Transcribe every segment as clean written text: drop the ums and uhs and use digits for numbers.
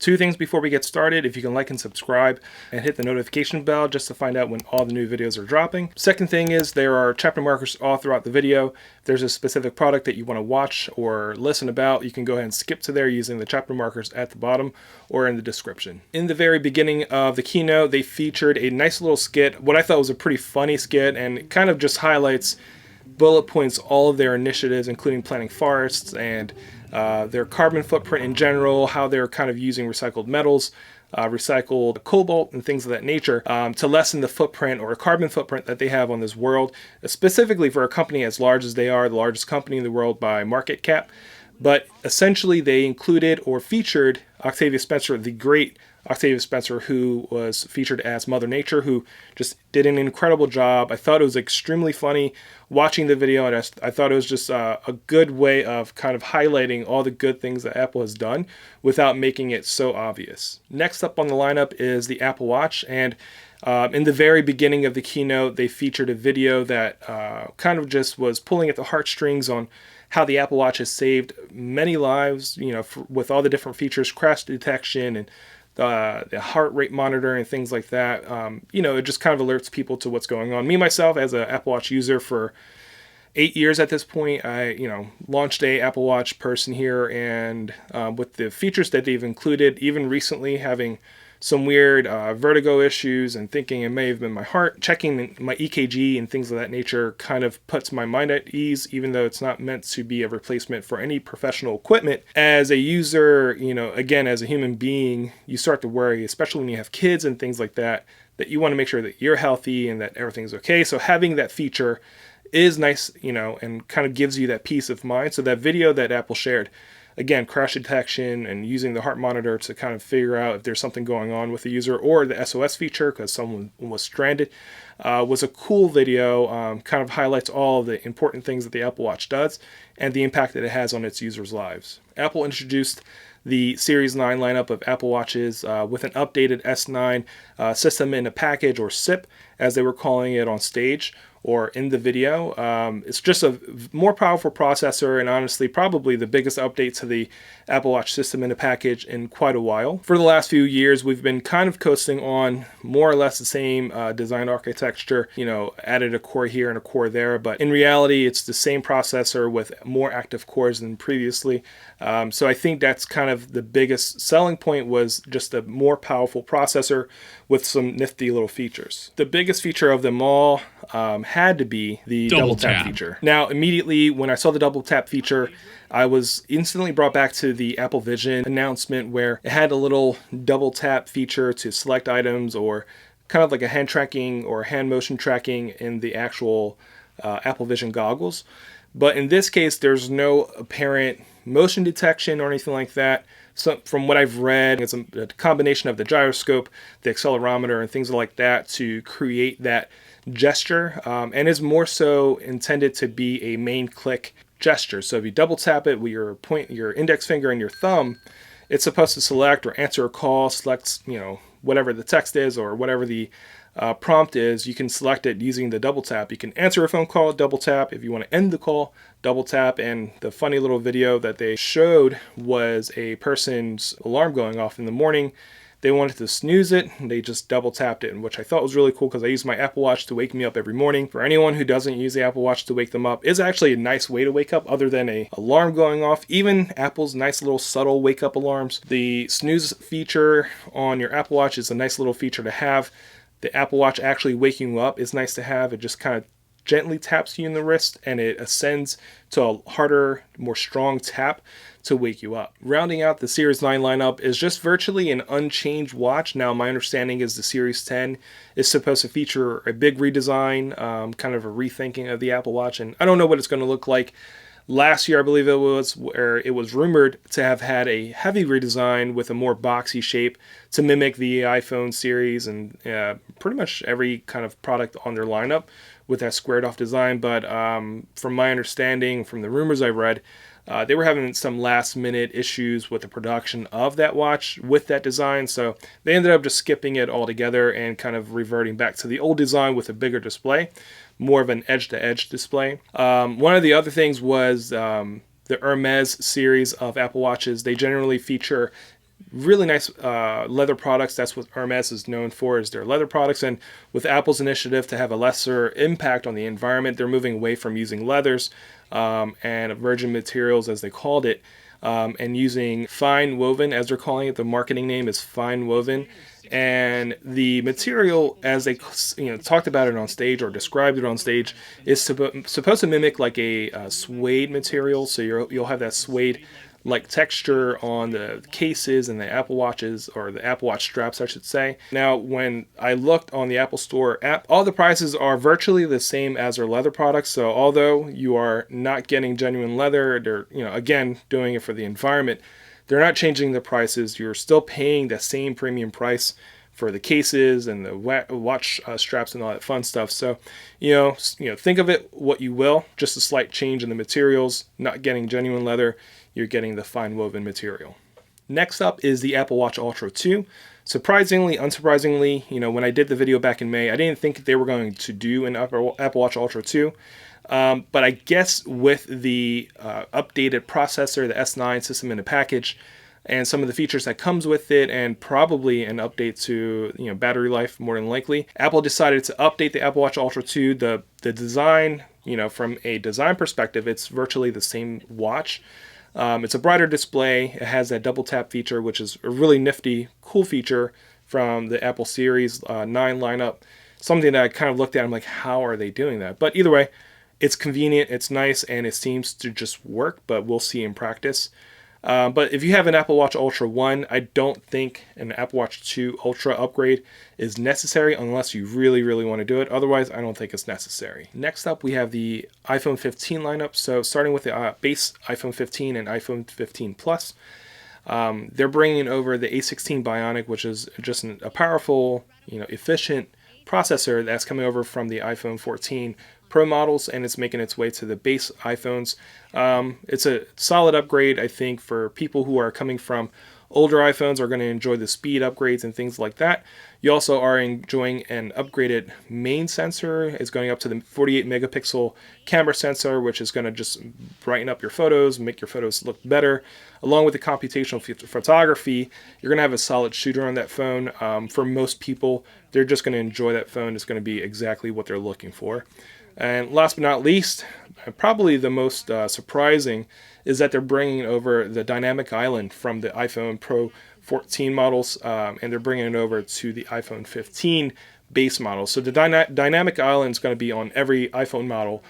Two things before we get started: if you can like and subscribe and hit the notification bell just to find out when all the new videos are dropping. Second thing is there are chapter markers all throughout the video. If there's a specific product that you want to watch or listen about, you can go ahead and skip to there using the chapter markers at the bottom or in the description. In the very beginning of the keynote, they featured a nice little skit, what I thought was a pretty funny skit, and it kind of just highlights, bullet points all of their initiatives, including planting forests and their carbon footprint in general, how they're kind of using recycled metals, recycled cobalt and things of that nature to lessen the footprint or carbon footprint that they have on this world, specifically for a company as large as they are, the largest company in the world by market cap. But essentially they included or featured Octavia Spencer, the great Octavia Spencer, who was featured as Mother Nature, who just did an incredible job. I thought it was extremely funny watching the video, and I thought it was just a good way of kind of highlighting all the good things that Apple has done without making it so obvious. Next up on the lineup is the Apple Watch, and in the very beginning of the keynote, they featured a video that kind of just was pulling at the heartstrings on how the Apple Watch has saved many lives, with all the different features, crash detection and the heart rate monitor and things like that. It just kind of alerts people to what's going on. Me, myself, as an Apple Watch user for 8 years at this point, I, launched a Apple Watch person here, and with the features that they've included, even recently having some weird vertigo issues and thinking it may have been my heart, checking my EKG and things of that nature kind of puts my mind at ease, even though it's not meant to be a replacement for any professional equipment. As a user, again, as a human being, you start to worry, especially when you have kids and things like that, that you want to make sure that you're healthy and that everything's okay. So having that feature is nice, and kind of gives you that peace of mind. So that video that Apple shared, again, crash detection and using the heart monitor to kind of figure out if there's something going on with the user, or the SOS feature because someone was stranded, was a cool video. Kind of highlights all of the important things that the Apple Watch does and the impact that it has on its users' lives. Apple introduced the Series 9 lineup of Apple Watches with an updated S9 system in a package, or SIP as they were calling it on stage or in the video. It's just a more powerful processor, and honestly probably the biggest update to the Apple Watch system in a package in quite a while. For the last few years, we've been kind of coasting on more or less the same design architecture, added a core here and a core there, but in reality it's the same processor with more active cores than previously. So I think that's kind of the biggest selling point, was just a more powerful processor with some nifty little features. The biggest feature of them all had to be the double tap feature. Now, immediately when I saw the double tap feature, I was instantly brought back to the Apple Vision announcement, where it had a little double tap feature to select items, or kind of like a hand tracking or hand motion tracking in the actual Apple Vision goggles. But in this case, there's no apparent motion detection or anything like that. So from what I've read, it's a combination of the gyroscope, the accelerometer, and things like that to create that gesture, and is more so intended to be a main click gesture. So if you double tap it with your index finger and your thumb, it's supposed to select or answer a call, select whatever the text is or whatever the prompt is. You can select it using the double tap. You can answer a phone call, double tap. If you want to end the call, double tap. And the funny little video that they showed was a person's alarm going off in the morning. They wanted to snooze it, and they just double tapped it, which I thought was really cool because I use my Apple Watch to wake me up every morning. For anyone who doesn't use the Apple Watch to wake them up, it's actually a nice way to wake up other than an alarm going off. Even Apple's nice little subtle wake up alarms. The snooze feature on your Apple Watch is a nice little feature to have. The Apple Watch actually waking you up is nice to have. It just kind of gently taps you in the wrist, and it ascends to a harder, more strong tap to wake you up. Rounding out the Series 9 lineup is just virtually an unchanged watch. Now, my understanding is the Series 10 is supposed to feature a big redesign, kind of a rethinking of the Apple Watch, and I don't know what it's going to look like. Last year, I believe it was, where it was rumored to have had a heavy redesign with a more boxy shape to mimic the iPhone series and pretty much every kind of product on their lineup with that squared off design. But from my understanding, from the rumors I've read, they were having some last minute issues with the production of that watch with that design, so they ended up just skipping it altogether and kind of reverting back to the old design with a bigger display, more of an edge-to-edge display. One of the other things was the Hermes series of Apple Watches. They generally feature Really nice leather products. That's what Hermes is known for, is their leather products. And with Apple's initiative to have a lesser impact on the environment, they're moving away from using leathers and virgin materials, as they called it, and using Finewoven, as they're calling it. The marketing name is Finewoven. And the material, as they talked about it on stage or described it on stage, is supposed to mimic like a suede material. So you'll have that suede like texture on the cases and the Apple Watches, or the Apple Watch straps, I should say. Now, when I looked on the Apple Store app, all the prices are virtually the same as their leather products. So although you are not getting genuine leather, they're, again, doing it for the environment. They're not changing the prices. You're still paying the same premium price for the cases and the watch straps and all that fun stuff. So, think of it what you will. Just a slight change in the materials. Not getting genuine leather. You're getting the fine woven material. Next up is the Apple Watch Ultra 2. Surprisingly, unsurprisingly, when I did the video back in May, I didn't think they were going to do an Apple Watch Ultra 2. But I guess with the updated processor, the S9 system in a package, and some of the features that comes with it, and probably an update to battery life, more than likely, Apple decided to update the Apple Watch Ultra 2. The design, from a design perspective, it's virtually the same watch. It's a brighter display. It has that double tap feature, which is a really nifty, cool feature from the Apple Series 9 lineup. Something that I kind of looked at, I'm like, how are they doing that? But either way, it's convenient, it's nice, and it seems to just work, but we'll see in practice. But if you have an Apple Watch Ultra 1, I don't think an Apple Watch 2 Ultra upgrade is necessary unless you really, really want to do it. Otherwise, I don't think it's necessary. Next up, we have the iPhone 15 lineup. So starting with the base iPhone 15 and iPhone 15 Plus, they're bringing over the A16 Bionic, which is just a powerful, efficient processor that's coming over from the iPhone 14 Pro models, and it's making its way to the base iPhones. It's a solid upgrade, I think, for people who are coming from older iPhones, are going to enjoy the speed upgrades and things like that. You also are enjoying an upgraded main sensor. It's going up to the 48 megapixel camera sensor, which is going to just brighten up your photos, make your photos look better. Along with the computational photography, you're going to have a solid shooter on that phone. For most people, they're just going to enjoy that phone. It's going to be exactly what they're looking for. And last but not least, probably the most surprising, is that they're bringing over the Dynamic Island from the iPhone Pro 14 models, and they're bringing it over to the iPhone 15 base model. So the Dynamic Island is going to be on every iPhone model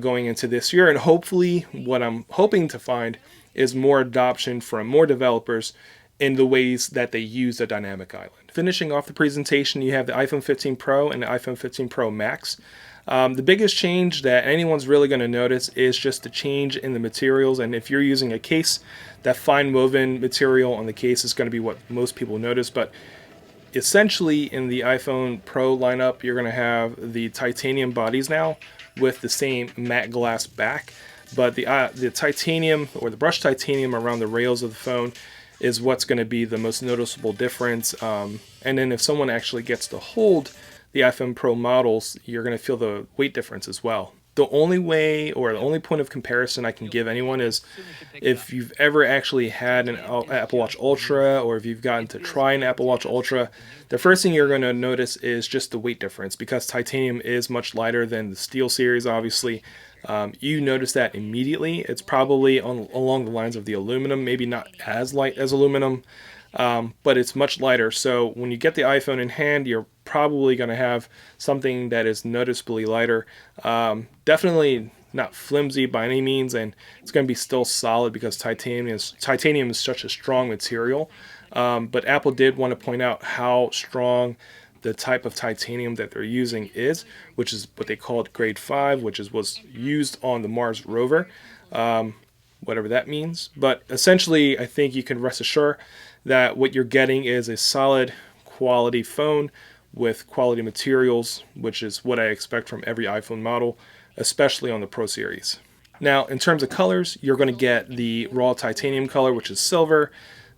going into this year, and hopefully what I'm hoping to find is more adoption from more developers in the ways that they use the Dynamic Island. Finishing off the presentation, you have the iPhone 15 Pro and the iPhone 15 Pro Max. The biggest change that anyone's really going to notice is just the change in the materials. And if you're using a case, that fine woven material on the case is going to be what most people notice. But essentially in the iPhone Pro lineup, you're going to have the titanium bodies now with the same matte glass back. But the titanium, or the brushed titanium around the rails of the phone, is what's going to be the most noticeable difference. And then if someone actually gets to hold the iPhone Pro models, you're going to feel the weight difference as well. The only way, or the only point of comparison I can give anyone, is if you've ever actually had an Apple Watch Ultra, or if you've gotten to try an Apple Watch Ultra, the first thing you're going to notice is just the weight difference, because titanium is much lighter than the Steel series, obviously. You notice that immediately. It's probably along the lines of the aluminum, maybe not as light as aluminum, but it's much lighter. So when you get the iPhone in hand, you're probably going to have something that is noticeably lighter. Definitely not flimsy by any means, and it's going to be still solid because titanium is such a strong material. But Apple did want to point out how strong the type of titanium that they're using is, which is what they called grade 5, which was used on the Mars rover, whatever that means. But essentially, I think you can rest assured that what you're getting is a solid quality phone with quality materials, which is what I expect from every iPhone model, especially on the Pro series. Now, in terms of colors, you're going to get the raw titanium color, which is silver,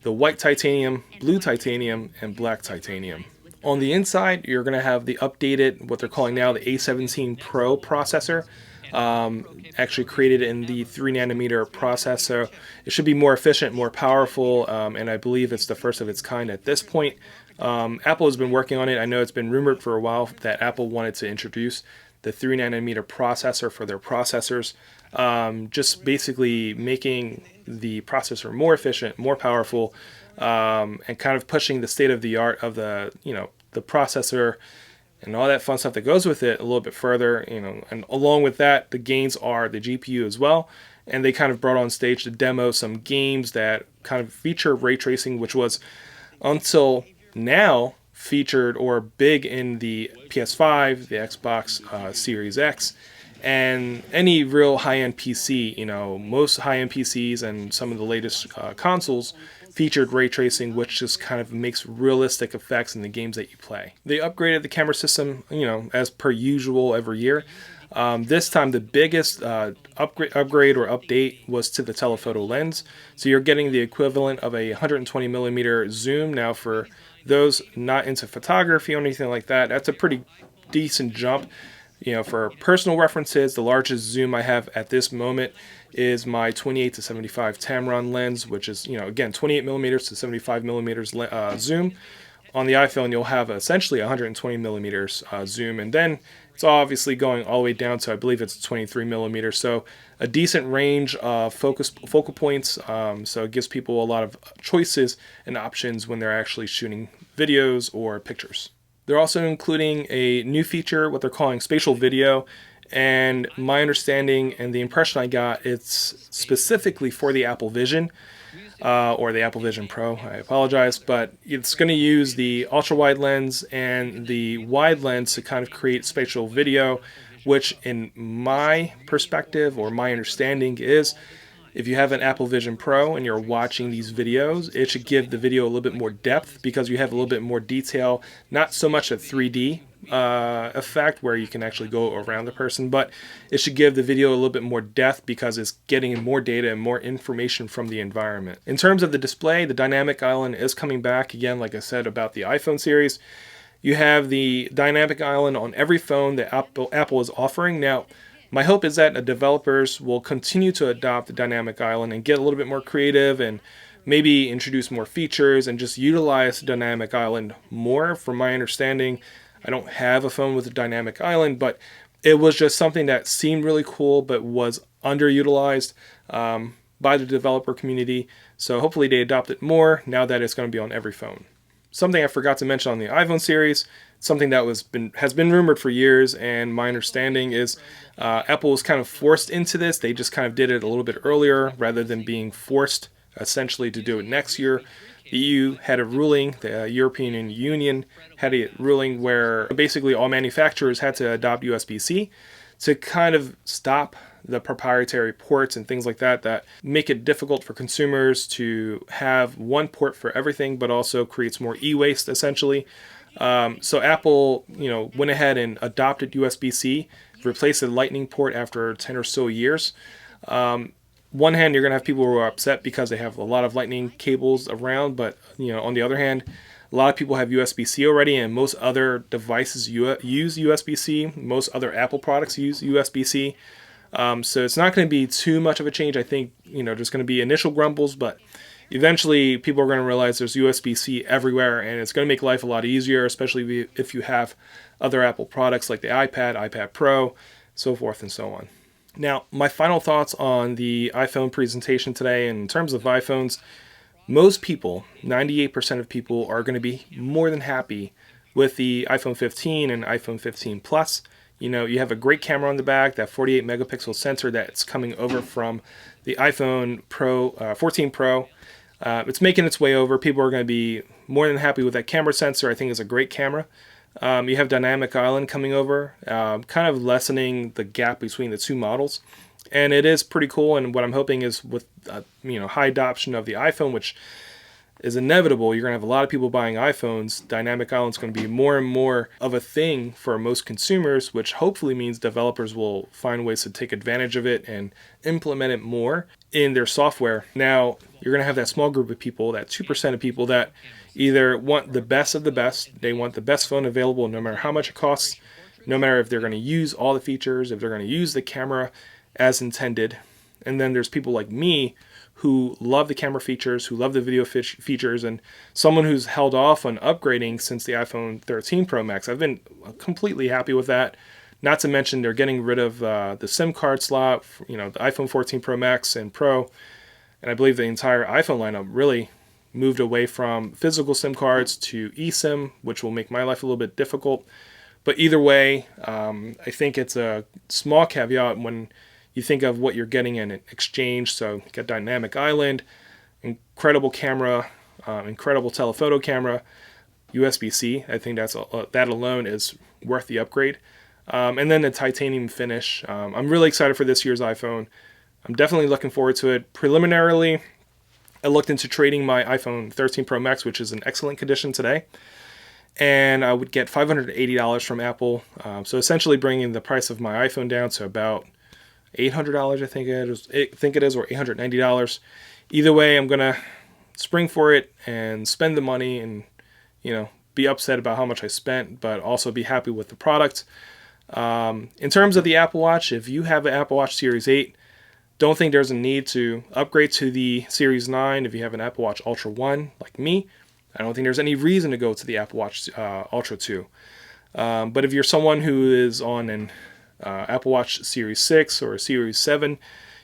the white titanium, blue titanium, and black titanium. On the inside, you're going to have the updated, what they're calling now the A17 Pro Processor. actually created in the 3nm process. So it should be more efficient, more powerful, and I believe it's the first of its kind at this point. Apple has been working on it. I know it's been rumored for a while that Apple wanted to introduce the 3nm processor for their processors, just basically making the processor more efficient, more powerful, and kind of pushing the state of the art of the processor and all that fun stuff that goes with it a little bit further, and along with that, the gains are the GPU as well. And they kind of brought on stage to demo some games that kind of feature ray tracing, which was until now featured or big in the PS5, the Xbox Series X, and any real high-end PC. Most high-end PCs and some of the latest consoles featured ray tracing, which just kind of makes realistic effects in the games that you play. They upgraded the camera system, as per usual every year. This time the biggest upgrade or update was to the telephoto lens. So you're getting the equivalent of a 120mm zoom. Now for those not into photography or anything like that, that's a pretty decent jump. For personal references, the largest zoom I have at this moment is my 28 to 75 Tamron lens, which is, again, 28mm to 75mm zoom. On the iPhone, you'll have essentially 120mm zoom, and then it's obviously going all the way down to, I believe it's 23mm, so a decent range of focal points, so it gives people a lot of choices and options when they're actually shooting videos or pictures. They're also including a new feature, what they're calling spatial video, and my understanding and the impression I got, it's specifically for the Apple Vision, or the Apple Vision Pro, I apologize, but it's going to use the ultra-wide lens and the wide lens to kind of create spatial video, which in my perspective or my understanding is, if you have an Apple Vision Pro and you're watching these videos, it should give the video a little bit more depth because you have a little bit more detail, not so much a 3D effect where you can actually go around the person, but it should give the video a little bit more depth because it's getting more data and more information from the environment. In terms of the display, the dynamic island is coming back again, like I said about the iPhone series. You have the dynamic island on every phone that Apple is offering. Now, my hope is that developers will continue to adopt the dynamic island and get a little bit more creative and maybe introduce more features and just utilize the dynamic island more. From my understanding, I don't have a phone with a dynamic island, but it was just something that seemed really cool but was underutilized by the developer community. So hopefully they adopt it more now that it's going to be on every phone. Something I forgot to mention on the iPhone series, something that has been rumored for years, and my understanding is Apple was kind of forced into this. They just kind of did it a little bit earlier rather than being forced essentially to do it next year. The EU had a ruling, the European Union had a ruling where basically all manufacturers had to adopt USB-C to kind of stop the proprietary ports and things like that that make it difficult for consumers to have one port for everything, but also creates more e-waste essentially. So Apple, went ahead and adopted USB-C, replaced the Lightning port after 10 or so years. One hand, you're going to have people who are upset because they have a lot of Lightning cables around, but on the other hand, a lot of people have USB-C already, and most other devices use USB-C. Most other Apple products use USB-C. So it's not going to be too much of a change. I think, there's going to be initial grumbles, but eventually people are going to realize there's USB-C everywhere, and it's going to make life a lot easier, especially if you have other Apple products like the iPad, iPad Pro, so forth and so on. Now, my final thoughts on the iPhone presentation today. In terms of iPhones, most people, 98% of people, are going to be more than happy with the iPhone 15 and iPhone 15 Plus. You have a great camera on the back, that 48 megapixel sensor that's coming over from the iPhone 14 Pro. It's making its way over. People are going to be more than happy with that camera sensor. I think it's a great camera. You have Dynamic Island coming over, kind of lessening the gap between the two models. And it is pretty cool, and what I'm hoping is with high adoption of the iPhone, which is inevitable, you're going to have a lot of people buying iPhones. Dynamic Island is going to be more and more of a thing for most consumers, which hopefully means developers will find ways to take advantage of it and implement it more in their software. Now, you're going to have that small group of people, that 2% of people that either want the best of the best, they want the best phone available no matter how much it costs, no matter if they're going to use all the features, if they're going to use the camera as intended. And then there's people like me who love the camera features, who love the video features, and someone who's held off on upgrading since the iPhone 13 Pro Max. I've been completely happy with that. Not to mention they're getting rid of the SIM card slot, the iPhone 14 Pro Max and Pro. And I believe the entire iPhone lineup really moved away from physical SIM cards to eSIM, which will make my life a little bit difficult. But either way, I think it's a small caveat when you think of what you're getting in exchange. So you got Dynamic Island, incredible camera, incredible telephoto camera, USB-C. I think that alone is worth the upgrade. And then the titanium finish. I'm really excited for this year's iPhone. I'm definitely looking forward to it. Preliminarily, I looked into trading my iPhone 13 Pro Max, which is in excellent condition today, and I would get $580 from Apple. So essentially bringing the price of my iPhone down to about $800, I think it is, or $890. Either way, I'm gonna spring for it and spend the money, and be upset about how much I spent, but also be happy with the product. In terms of the Apple Watch, if you have an Apple Watch Series 8, don't think there's a need to upgrade to the Series 9 if you have an Apple Watch Ultra 1 like me. I don't think there's any reason to go to the Apple Watch Ultra 2. But if you're someone who is on an Apple Watch Series 6 or a Series 7,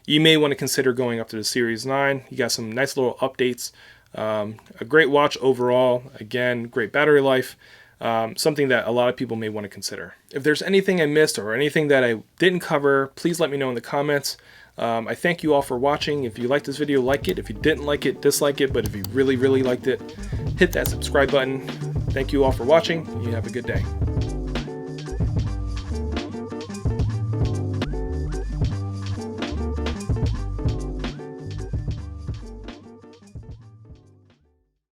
you may want to consider going up to the Series 9. You got some nice little updates. A great watch overall. Again, great battery life. Something that a lot of people may want to consider. If there's anything I missed or anything that I didn't cover, please let me know in the comments. I thank you all for watching. If you liked this video, like it. If you didn't like it, dislike it. But if you really, really liked it, hit that subscribe button. Thank you all for watching. You have a good day.